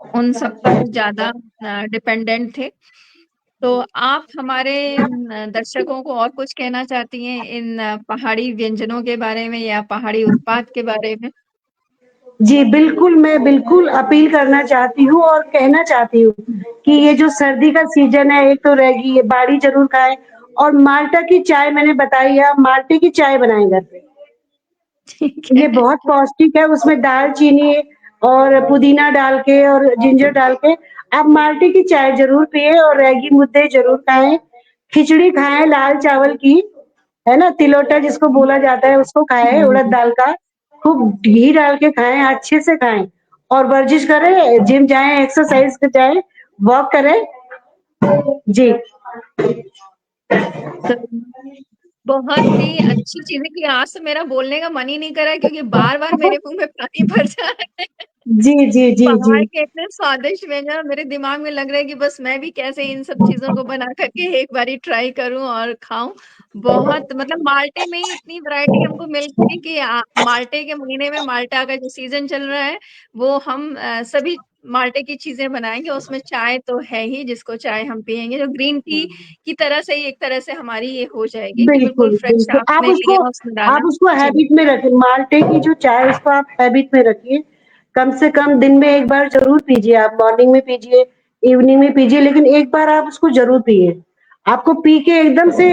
उन सब पर ज़्यादा डिपेंडेंट थे। तो आप हमारे दर्शकों को और कुछ कहना चाहती हैं इन पहाड़ी व्यंजनों के बारे में या पहाड़ी उत्पाद के बारे में? जी, बिल्कुल, मैं बिल्कुल अपील करना चाहती हूँ और कहना चाहती हूँ कि ये जो सर्दी का सीज़न है, एक तो रहेगी ये बाड़ी ज़रूर खाएँ और माल्टा की चाय मैंने बताई है, आप माल्टे की चाय बनाएँ घर पे। ठीक ये है। बहुत पौष्टिक है, उसमें दालचीनी और पुदीना डाल के और जिंजर डाल के आप माल्टे की चाय ज़रूर पिएँ और रागी मुद्दे ज़रूर खाएँ, खिचड़ी खाएँ लाल चावल की, है ना? तिलोटा जिसको बोला जाता है उसको खाएँ, उड़द हुँ, दाल का, खूब घी डाल के खाएँ, अच्छे से खाएँ और वर्जिश करें, जिम जाएँ, एक्सरसाइज़ पे जाएँ, वॉक करें। जी। तो बहुत ही अच्छी चीज़ है कि आज तो मेरा बोलने का मन ही नहीं कर रहा है क्योंकि बार-बार मेरे मुँह में पानी भर जा रहा है। जी, जी, जी, जी। पहाड़ के इतने स्वादिष्ट व्यंजन मेरे दिमाग में लग रहा है कि बस मैं भी कैसे इन सब चीज़ों को बना कर के एक बारी ट्राई करूँ और खाऊँ। बहुत मतलब माल्टे में ही इतनी वैरायटी हमको मिल गई कि माल्टे के महीने में माल्टा का जो सीज़न चल रहा है, वो हम सभी माल्टे की चीज़ें बनाएँगे। उसमें चाय तो है ही, जिसको चाय हम पिएँगे, जो ग्रीन टी की तरह से ही एक तरह से हमारी ये हो जाएगी कि बिल्कुल बिल्कुल, फ्रेश बिल्कुल। आपने लिया उसमें डाला। आप उसको जी, हैबिट में रखें, माल्टे की जो चाय है उसको आप हैबिट में रखिए। कम से कम दिन में 1 बार ज़रूर पीजिए आप, मॉर्निंग में पीजिए, इवनिंग में पीजिए, लेकिन एक बार आप उसको ज़रूर पिएँ। आपको पी के एकदम से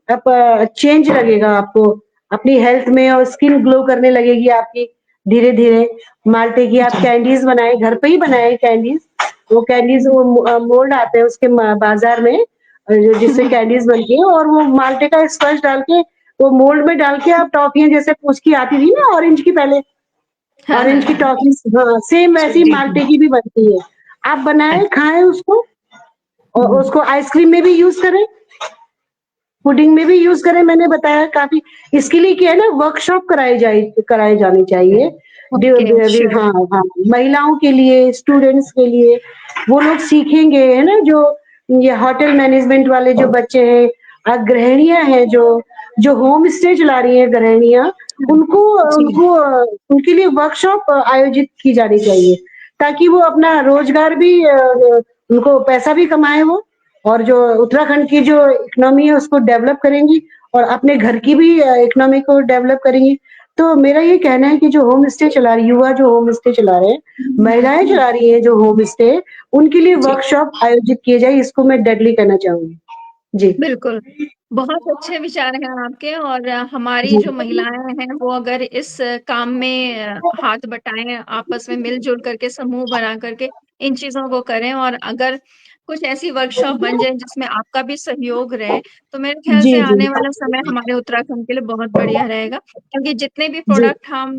चेंज लगेगा आपको, अपनी हेल्थ में और स्किन ग्लो करने लगेगी आपकी धीरे-धीरे। माल्टे की आप जी। कैंडीज़ बनाएँ, घर पे ही बनाएँ कैंडीज़। वो कैंडीज़ हुँ, मोल्ड आते हैं उसके बाज़ार में जिससे हुँ, कैंडीज़ बनती है और वो माल्टे का स्पंज डाल के वो मोल्ड में डाल के आप टॉफ़ियाँ जैसे उसकी आती थी ना ऑरेंज की पहले, हाँ, हाँ, ऑरेंज की हाँ। टॉफ़ीज़ हाँ, सेम जी, वैसे ही जी, जी। माल्टे की भी बनती है। आप बनाएँ, अच्छा। खाएँ उसको और हुँ, उसको आइसक्रीम में भी यूज़ करें, पुडिंग में भी यूज़ करें मैंने बताया काफ़ी इसके लिए क्या है ना वर्कशॉप कराई जानी चाहिए। Due okay, due sure. हाँ, हाँ, महिलाओं के लिए, स्टूडेंट्स के लिए, वो लोग सीखेंगे, है ना? जो ये होटल मैनेजमेंट वाले जो बच्चे हैं गृहिणियाँ हैं जो होम स्टे चला रही हैं गृहिणियाँ, हुँ, उनको जी, उनको उनके लिए वर्कशॉप आयोजित की जानी चाहिए, ताकि वो अपना रोज़गार भी उनको पैसा भी कमाएँ वो और जो उत्तराखंड की जो इकोनॉमी है उसको डेवलप करेंगी और अपने घर की भी इकोनॉमी को डेवलप करेंगी। तो मेरा ये कहना है कि जो होम स्टे चला रही युवा जो होम स्टे चला रहे हैं, महिलाएँ चला रही हैं जो होम स्टे, उनके लिए जी, वर्कशॉप आयोजित किए जाए, इसको मैं डेडली कहना चाहूँगी। जी। बिल्कुल। बहुत अच्छे विचार हैं आपके और हमारी जी। जो महिलाएँ हैं, वो अगर इस काम में हाथ बटाएँ, आपस में मिल-जुल करके समूह बना करके इन चीज़ों को करें और अगर कुछ ऐसी वर्कशॉप बन जाए जिसमें आपका भी सहयोग रहे, तो मेरे ख्याल जी, से जी। आने वाला समय हमारे उत्तराखंड के लिए बहुत बढ़िया रहेगा। क्योंकि जितने भी जी। प्रोडक्ट हम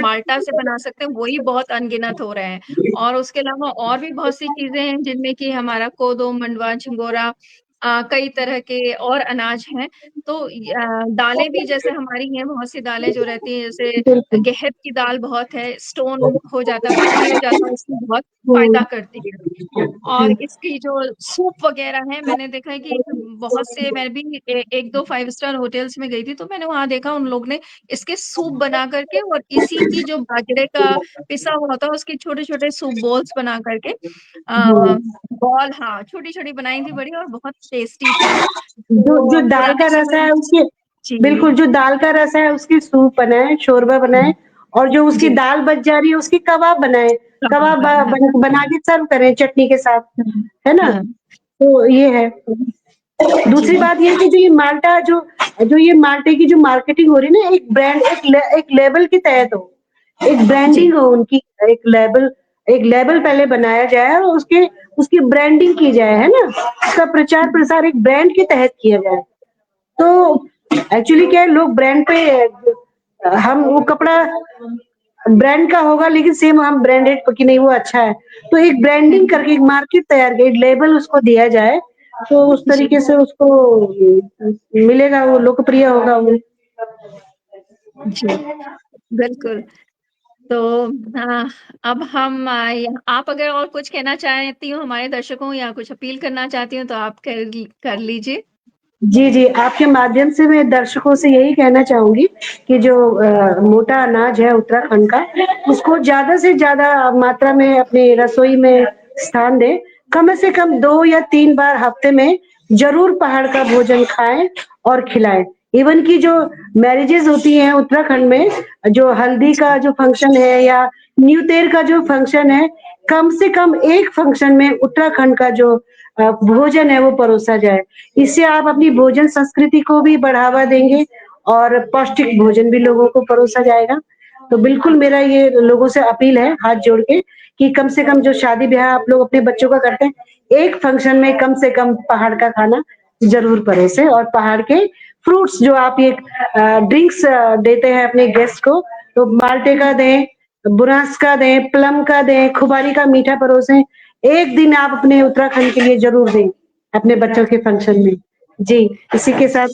माल्टा से बना सकते हैं, वही बहुत अनगिनत हो रहे हैं। और उसके अलावा और भी बहुत सी चीजें हैं जिनमें कि हमारा कोदो, मंडवा, झंगोरा, कई तरह के और अनाज हैं। तो दालें भी जैसे हमारी हैं, बहुत सी दालें जो रहती हैं, जैसे बिल्कुल। गेहूं की दाल बहुत है, स्टोन हो जाता है, पथरी हो जाता है, उसमें बहुत फायदा हुँ, करती है। और इसकी जो सूप वगैरह है, मैंने देखा है कि बहुत से, मैं भी एक दो 5 स्टार होटल्स में गई थी, तो मैंने वहां देखा उन लोग ने इसके सूप बना करके, और इसी की जो बाजरे का पिसा हुआ होता है उसके छोटे छोटे सूप बॉल्स बना करके, हुँ। बॉल, हाँ, छोटी छोटी बनाई थी बड़ी, और बहुत टेस्टी थी। जो जो तो दाल का पुराने रस समय है में, उसके जी, बिल्कुल, जो दाल का रस है उसकी सूप बनाएँ, शोरबा बनाएँ और जो उसकी जी, दाल बच जा रही है उसकी कबाब बनाएँ। कबाब कबाब हाँ, बना के सर्व करें चटनी के साथ, हाँ, है ना? हाँ, तो ये है। दूसरी जी, बात ये है कि जो ये माल्टा जो ये माल्टे की जो मार्केटिंग हो रही है ना, एक ब्रांड एक लेवल के तहत हो, एक जी, ब्रांडिंग हो उनकी, एक लेवल पहले बनाया जाए और उसके उसकी ब्रांडिंग की जाए, है ना? उसका प्रचार प्रसार एक ब्रांड के तहत किया जाए। तो एक्चुअली क्या है, लोग ब्रांड पे हम वो कपड़ा ब्रांड का होगा लेकिन सेम हम ब्रांडेड कि नहीं वो अच्छा है। तो एक ब्रांडिंग हम्म, करके एक मार्केट तैयार एक लेबल उसको दिया जाए, तो उस जी, तरीके से उसको मिलेगा, वो लोकप्रिय होगा वो। जी, बिल्कुल। तो हाँ, अब हम आप अगर और कुछ कहना चाहती हो हमारे दर्शकों, या कुछ अपील करना चाहती हो, तो आप कर लीजिए। जी, जी, आपके माध्यम से मैं दर्शकों से यही कहना चाहूँगी कि जो मोटा अनाज है उत्तराखंड का, उसको ज़्यादा से ज़्यादा मात्रा में अपनी रसोई में स्थान दें। कम से कम 2 या 3 बार हफ्ते में ज़रूर पहाड़ का भोजन खाएँ और खिलाएँ। इवन कि जो मैरेजेज़ होती हैं उत्तराखंड में, जो हल्दी जी, का जो फंक्शन है या न्यूतेर का जो फंक्शन है, कम से कम एक फंक्शन में उत्तराखंड का जो भोजन है वो परोसा जाए। इससे आप अपनी भोजन संस्कृति को भी बढ़ावा देंगे और पौष्टिक भोजन भी लोगों को परोसा जाएगा। तो बिल्कुल मेरा ये लोगों से अपील है हाथ जोड़ के कि कम से कम जो शादी-ब्याह आप लोग अपने बच्चों का करते हैं, एक फंक्शन में कम से कम पहाड़ का खाना ज़रूर परोसें और पहाड़ के फ्रूट्स जो आप ये ड्रिंक्स देते हैं अपने गेस्ट को, तो माल्टे का दें, बुरांस का दें, प्लम का दें, खुबानी का मीठा परोसें। एक दिन आप अपने उत्तराखंड के लिए ज़रूर दें। अपने बच्चों के फंक्शन में। जी, इसी के साथ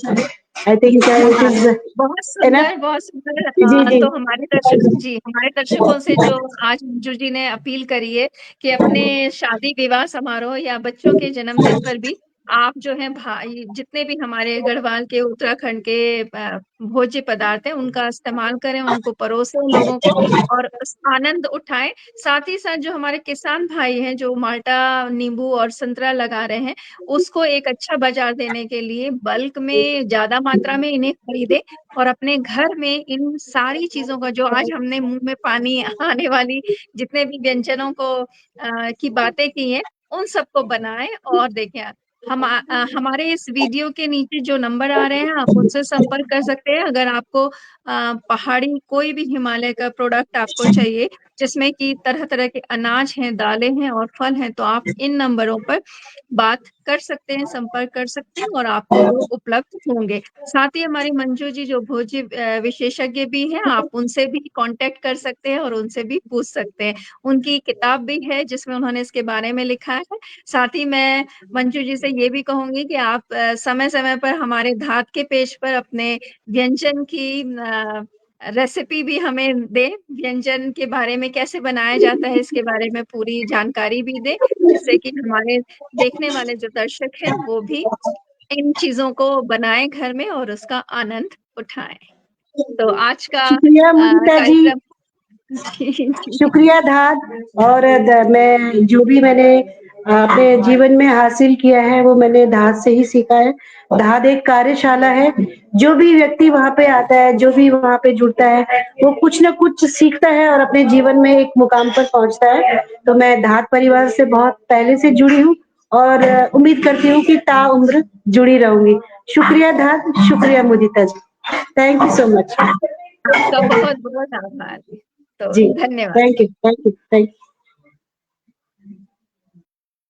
आई थिंक इट हाँ, इज़ बहुत इनफ। सुंदर, बहुत सुंदर। जी, जी। तो हमारे दर्शक, जी, हमारे दर्शकों से जो आज मंजू जी ने अपील करी है कि अपने शादी विवाह समारोह या बच्चों के जन्मदिन पर भी आप जो है भाई, जितने भी हमारे गढ़वाल के, उत्तराखंड के भोज्य पदार्थ हैं, उनका इस्तेमाल करें, उनको परोसें लोगों को, और आनंद उठाएं। साथ ही साथ जो हमारे किसान भाई हैं, जो माल्टा, नींबू और संतरा लगा रहे हैं, उसको एक अच्छा बाजार देने के लिए बल्क में, ज्यादा मात्रा में इन्हें खरीदे, और अपने घर में इन सारी चीजों का, जो आज हमने मुंह में पानी आने वाली जितने भी व्यंजनों को की बातें की हैं, उन सबको बनाएं और देखें। हमारे इस वीडियो के नीचे जो नंबर आ रहे हैं, आप उनसे संपर्क कर सकते हैं। अगर आपको पहाड़ी कोई भी हिमालय का प्रोडक्ट आपको चाहिए, जिसमें कि तरह तरह के अनाज हैं, दालें हैं और फल हैं, तो आप इन नंबरों पर बात कर सकते हैं, संपर्क कर सकते हैं, और आपको वो उपलब्ध होंगे। साथ ही हमारी मंजू जी जो भोज्य विशेषज्ञ भी हैं, आप उनसे भी कांटेक्ट कर सकते हैं और उनसे भी पूछ सकते हैं। उनकी किताब भी है जिसमें उन्होंने इसके बारे में लिखा है। साथ ही मैं मंजू जी से ये भी कहूंगी कि आप समय समय पर हमारे धात के पेज पर अपने व्यंजन की रेसिपी भी हमें दें, व्यंजन के बारे में, कैसे बनाया जाता है इसके बारे में पूरी जानकारी भी दें, जिससे कि हमारे देखने वाले जो दर्शक हैं वो भी इन चीजों को बनाएं घर में और उसका आनंद उठाएं। तो आज का शुक्रिया मुदिता जी। कार्यक्रम जी, जी, शुक्रिया धाद और मैं जो भी मैंने अपने जीवन में हासिल किया है वो मैंने धाद से ही सीखा है। धाद एक कार्यशाला है, जो भी व्यक्ति वहाँ पे आता है, जो भी वहाँ पे जुड़ता है, वो कुछ ना कुछ सीखता है और अपने जीवन में एक मुकाम पर पहुँचता है। तो मैं धाद परिवार से बहुत पहले से जुड़ी हूँ और उम्मीद करती हूँ कि ताउम्र जुड़ी रहूंगी। शुक्रिया धाद, शुक्रिया Mudita ji. Thank you so much. आपका बहुत बहुत आभार। तो जी, धन्यवाद। Thank you, thank you, thank